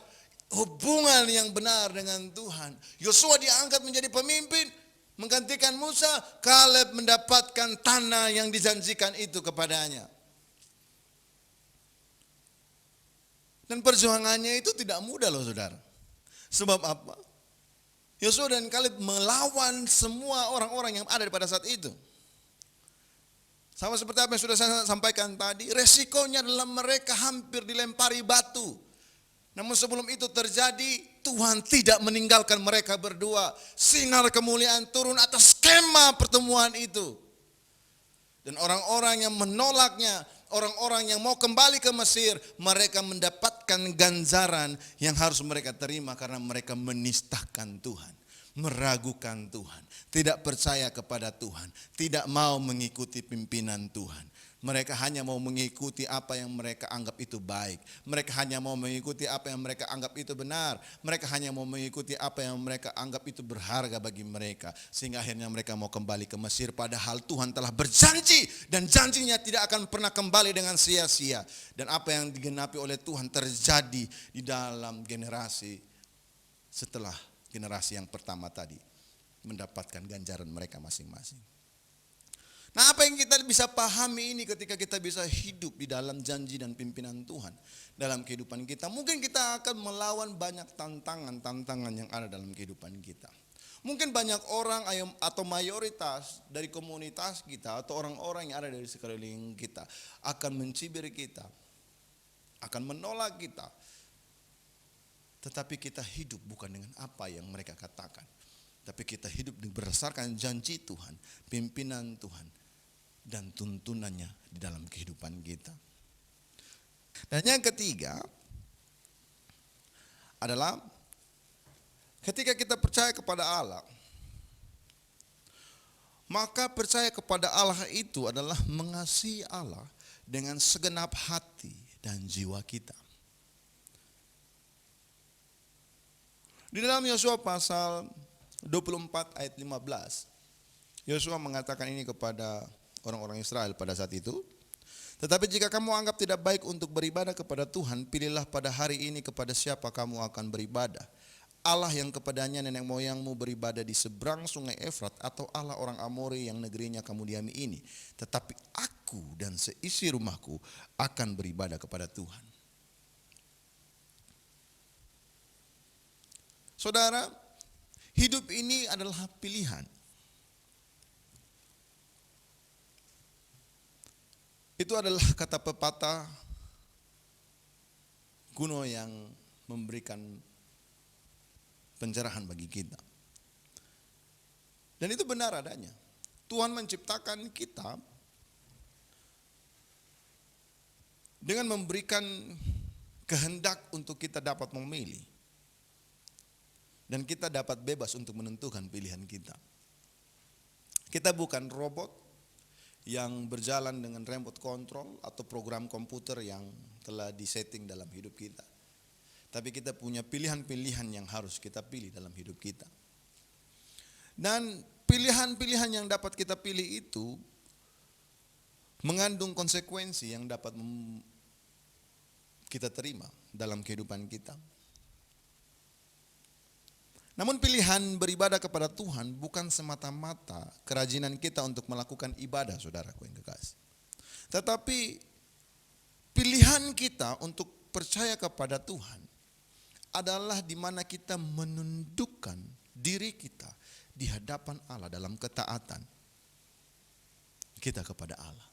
hubungan yang benar dengan Tuhan. Yosua diangkat menjadi pemimpin, menggantikan Musa. Kaleb mendapatkan tanah yang dijanjikan itu kepadanya. Dan perjuangannya itu tidak mudah loh saudara. Sebab apa? Yosua dan Kaleb melawan semua orang-orang yang ada pada saat itu. Sama seperti apa yang sudah saya sampaikan tadi, resikonya adalah mereka hampir dilempari batu. Namun sebelum itu terjadi, Tuhan tidak meninggalkan mereka berdua. Sinar kemuliaan turun atas kemah pertemuan itu. Dan orang-orang yang menolaknya, orang-orang yang mau kembali ke Mesir, mereka mendapatkan ganjaran yang harus mereka terima karena mereka menistakan Tuhan, meragukan Tuhan, tidak percaya kepada Tuhan, tidak mau mengikuti pimpinan Tuhan. Mereka hanya mau mengikuti apa yang mereka anggap itu baik. Mereka hanya mau mengikuti apa yang mereka anggap itu benar. Mereka hanya mau mengikuti apa yang mereka anggap itu berharga bagi mereka. Sehingga akhirnya mereka mau kembali ke Mesir. Padahal Tuhan telah berjanji. Dan janjinya tidak akan pernah kembali dengan sia-sia. Dan apa yang digenapi oleh Tuhan terjadi di dalam generasi setelah generasi yang pertama tadi. Mendapatkan ganjaran mereka masing-masing. Nah, apa yang kita bisa pahami ini ketika kita bisa hidup di dalam janji dan pimpinan Tuhan dalam kehidupan kita. Mungkin kita akan melawan banyak tantangan-tantangan yang ada dalam kehidupan kita. Mungkin banyak orang atau mayoritas dari komunitas kita atau orang-orang yang ada dari sekeliling kita akan mencibir kita, akan menolak kita. Tetapi kita hidup bukan dengan apa yang mereka katakan. Tapi kita hidup berdasarkan janji Tuhan, pimpinan Tuhan, dan tuntunannya di dalam kehidupan kita. Dan yang ketiga adalah ketika kita percaya kepada Allah, maka percaya kepada Allah itu adalah mengasihi Allah dengan segenap hati dan jiwa kita. Di dalam Yosua pasal 24 ayat 15, Yosua mengatakan ini kepada orang-orang Israel pada saat itu. Tetapi jika kamu anggap tidak baik untuk beribadah kepada Tuhan, pilihlah pada hari ini kepada siapa kamu akan beribadah. Allah yang kepadanya nenek moyangmu beribadah di seberang sungai Efrat, atau Allah orang Amori yang negerinya kamu diami ini. Tetapi aku dan seisi rumahku akan beribadah kepada Tuhan. Saudara, hidup ini adalah pilihan. Itu adalah kata pepatah kuno yang memberikan pencerahan bagi kita. Dan itu benar adanya. Tuhan menciptakan kita dengan memberikan kehendak untuk kita dapat memilih. Dan kita dapat bebas untuk menentukan pilihan kita. Kita bukan robot yang berjalan dengan remote control atau program komputer yang telah disetting dalam hidup kita. Tapi kita punya pilihan-pilihan yang harus kita pilih dalam hidup kita. Dan pilihan-pilihan yang dapat kita pilih itu mengandung konsekuensi yang dapat kita terima dalam kehidupan kita. Namun pilihan beribadah kepada Tuhan bukan semata-mata kerajinan kita untuk melakukan ibadah, saudaraku yang kekasih. Tetapi pilihan kita untuk percaya kepada Tuhan adalah di mana kita menundukkan diri kita di hadapan Allah dalam ketaatan kita kepada Allah.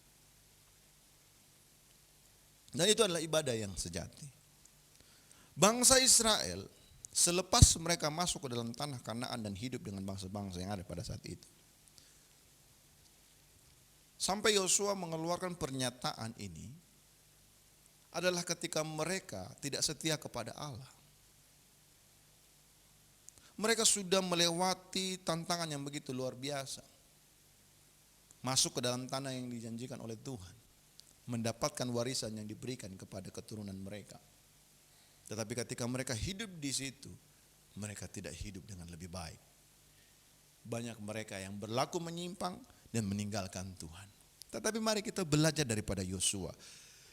Dan itu adalah ibadah yang sejati. Bangsa Israel selepas mereka masuk ke dalam tanah Kanaan dan hidup dengan bangsa-bangsa yang ada pada saat itu, sampai Yosua mengeluarkan pernyataan ini adalah ketika mereka tidak setia kepada Allah. Mereka sudah melewati tantangan yang begitu luar biasa, masuk ke dalam tanah yang dijanjikan oleh Tuhan, mendapatkan warisan yang diberikan kepada keturunan mereka. Tetapi ketika mereka hidup di situ, mereka tidak hidup dengan lebih baik. Banyak mereka yang berlaku menyimpang dan meninggalkan Tuhan. Tetapi mari kita belajar daripada Yosua.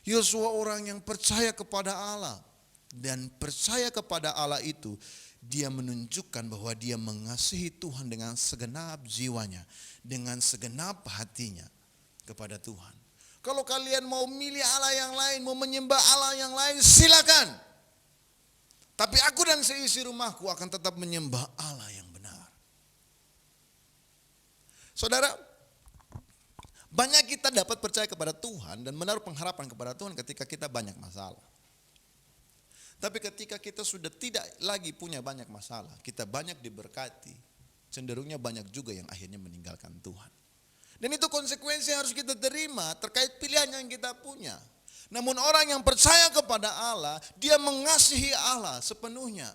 Yosua orang yang percaya kepada Allah. Dan percaya kepada Allah itu, dia menunjukkan bahwa dia mengasihi Tuhan dengan segenap jiwanya, dengan segenap hatinya kepada Tuhan. Kalau kalian mau milih Allah yang lain, mau menyembah Allah yang lain, silakan. Tapi aku dan seisi rumahku akan tetap menyembah Allah yang benar. Saudara, banyak kita dapat percaya kepada Tuhan dan menaruh pengharapan kepada Tuhan ketika kita banyak masalah. Tapi ketika kita sudah tidak lagi punya banyak masalah, kita banyak diberkati, cenderungnya banyak juga yang akhirnya meninggalkan Tuhan. Dan itu konsekuensi yang harus kita terima terkait pilihan yang kita punya. Namun orang yang percaya kepada Allah, dia mengasihi Allah sepenuhnya.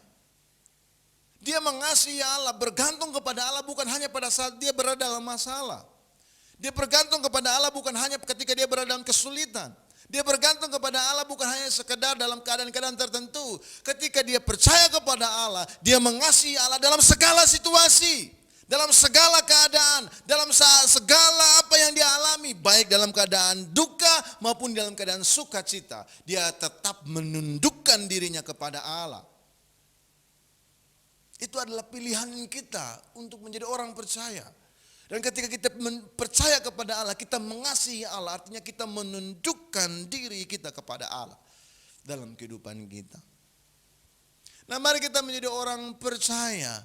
Dia mengasihi Allah, bergantung kepada Allah bukan hanya pada saat dia berada dalam masalah. Dia bergantung kepada Allah bukan hanya ketika dia berada dalam kesulitan. Dia bergantung kepada Allah bukan hanya sekedar dalam keadaan-keadaan tertentu. Ketika dia percaya kepada Allah, dia mengasihi Allah dalam segala situasi, dalam segala keadaan, dalam segala apa yang dia alami, baik dalam keadaan duka maupun dalam keadaan sukacita. Dia tetap menundukkan dirinya kepada Allah. Itu adalah pilihan kita untuk menjadi orang percaya. Dan ketika kita percaya kepada Allah, kita mengasihi Allah, artinya kita menundukkan diri kita kepada Allah dalam kehidupan kita. Nah, mari kita menjadi orang percaya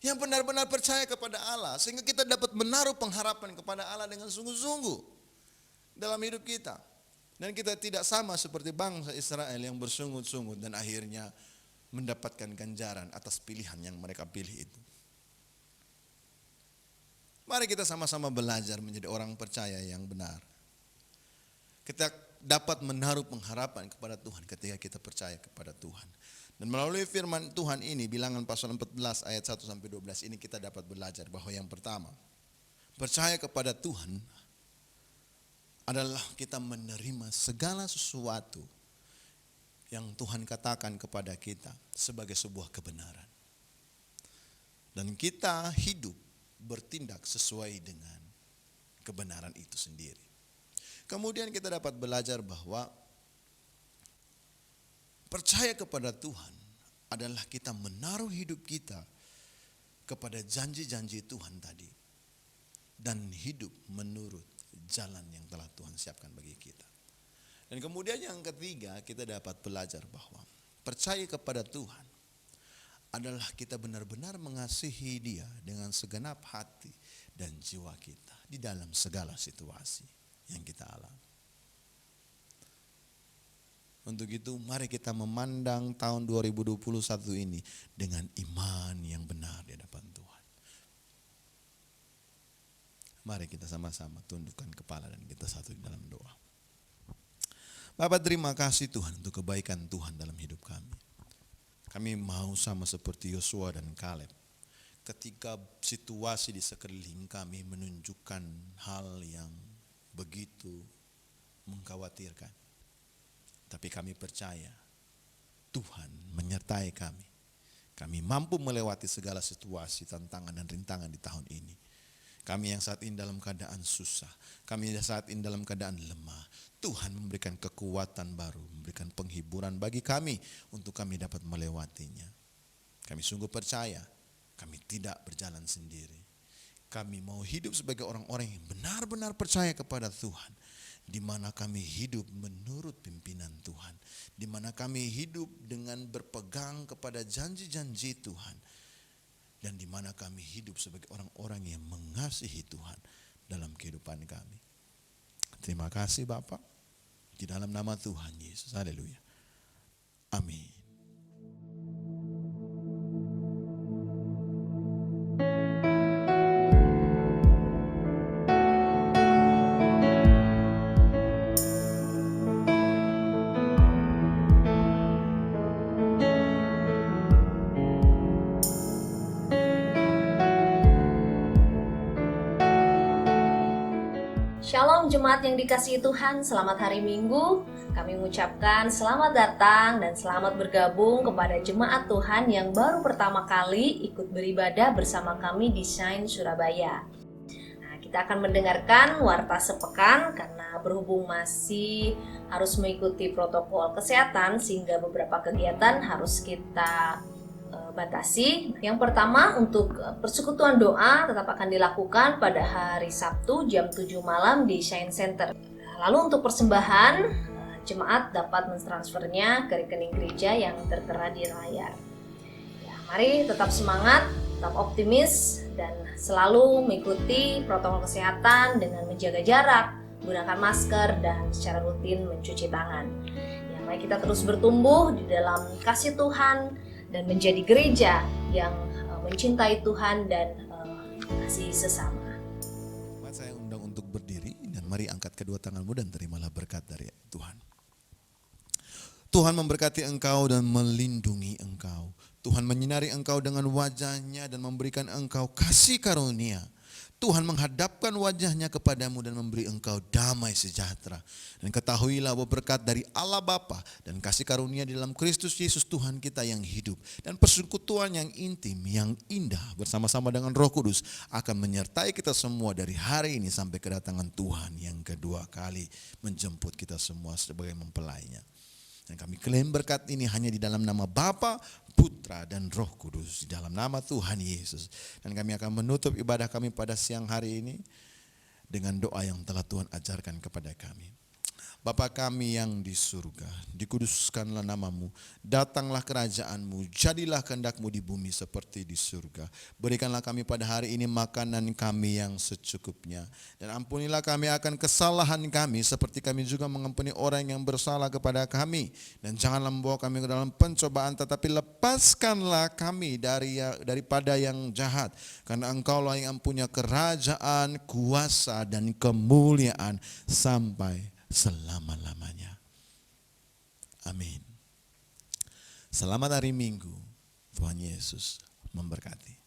yang benar-benar percaya kepada Allah, sehingga kita dapat menaruh pengharapan kepada Allah dengan sungguh-sungguh dalam hidup kita. Dan kita tidak sama seperti bangsa Israel yang bersungut-sungut dan akhirnya mendapatkan ganjaran atas pilihan yang mereka pilih itu. Mari kita sama-sama belajar menjadi orang percaya yang benar. Kita dapat menaruh pengharapan kepada Tuhan ketika kita percaya kepada Tuhan. Dan melalui firman Tuhan ini, bilangan pasal 14 ayat 1-12 ini kita dapat belajar bahwa yang pertama, percaya kepada Tuhan adalah kita menerima segala sesuatu yang Tuhan katakan kepada kita sebagai sebuah kebenaran. Dan kita hidup bertindak sesuai dengan kebenaran itu sendiri. Kemudian kita dapat belajar bahwa percaya kepada Tuhan adalah kita menaruh hidup kita kepada janji-janji Tuhan tadi dan hidup menurut jalan yang telah Tuhan siapkan bagi kita. Dan kemudian yang ketiga, kita dapat belajar bahwa percaya kepada Tuhan adalah kita benar-benar mengasihi Dia dengan segenap hati dan jiwa kita di dalam segala situasi yang kita alami. Untuk itu mari kita memandang tahun 2021 ini dengan iman yang benar di hadapan Tuhan. Mari kita sama-sama tundukkan kepala dan kita satu di dalam doa. Bapak, terima kasih Tuhan untuk kebaikan Tuhan dalam hidup kami. Kami mau sama seperti Yosua dan Kaleb. Ketika situasi di sekeliling kami menunjukkan hal yang begitu mengkhawatirkan. Tapi kami percaya Tuhan menyertai kami. Kami mampu melewati segala situasi, tantangan dan rintangan di tahun ini. Kami yang saat ini dalam keadaan susah, kami yang saat ini dalam keadaan lemah, Tuhan memberikan kekuatan baru, memberikan penghiburan bagi kami untuk kami dapat melewatinya. Kami sungguh percaya, kami tidak berjalan sendiri. Kami mau hidup sebagai orang-orang yang benar-benar percaya kepada Tuhan, di mana kami hidup menurut pimpinan Tuhan, di mana kami hidup dengan berpegang kepada janji-janji Tuhan, dan di mana kami hidup sebagai orang-orang yang mengasihi Tuhan dalam kehidupan kami. Terima kasih Bapak, di dalam nama Tuhan Yesus. Haleluya. Amin. Shalom jemaat yang dikasihi Tuhan, selamat hari Minggu. Kami mengucapkan selamat datang dan selamat bergabung kepada jemaat Tuhan yang baru pertama kali ikut beribadah bersama kami di Shine Surabaya. Nah, kita akan mendengarkan warta sepekan karena berhubung masih harus mengikuti protokol kesehatan sehingga beberapa kegiatan harus kita batasi. Yang pertama, untuk persekutuan doa tetap akan dilakukan pada hari Sabtu jam 7 malam di Shine Center. Lalu untuk persembahan jemaat dapat mentransfernya ke rekening gereja yang tertera di layar. Ya, mari tetap semangat, tetap optimis, dan selalu mengikuti protokol kesehatan dengan menjaga jarak, menggunakan masker, dan secara rutin mencuci tangan. Ya, mari kita terus bertumbuh di dalam kasih Tuhan dan menjadi gereja yang mencintai Tuhan dan kasih sesama. Saya undang untuk berdiri dan mari angkat kedua tanganmu dan terimalah berkat dari Tuhan. Tuhan memberkati engkau dan melindungi engkau. Tuhan menyinari engkau dengan wajahnya dan memberikan engkau kasih karunia. Tuhan menghadapkan wajahnya kepadamu dan memberi engkau damai sejahtera. Dan ketahuilah bahwa berkat dari Allah Bapa dan kasih karunia di dalam Kristus Yesus Tuhan kita yang hidup. Dan persekutuan yang intim, yang indah bersama-sama dengan Roh Kudus akan menyertai kita semua dari hari ini sampai kedatangan Tuhan yang kedua kali menjemput kita semua sebagai mempelainya. Dan kami klaim berkat ini hanya di dalam nama Bapa, Putra, dan Roh Kudus. Di dalam nama Tuhan Yesus. Dan kami akan menutup ibadah kami pada siang hari ini dengan doa yang telah Tuhan ajarkan kepada kami. Bapa kami yang di surga, dikuduskanlah namamu, datanglah kerajaanmu, jadilah kehendakmu di bumi seperti di surga. Berikanlah kami pada hari ini makanan kami yang secukupnya. Dan ampunilah kami akan kesalahan kami seperti kami juga mengampuni orang yang bersalah kepada kami. Dan janganlah membawa kami ke dalam pencobaan, tetapi lepaskanlah kami daripada yang jahat. Karena engkaulah yang punya kerajaan, kuasa, dan kemuliaan sampai selama-lamanya. Amin. Selamat hari Minggu. Tuhan Yesus memberkati.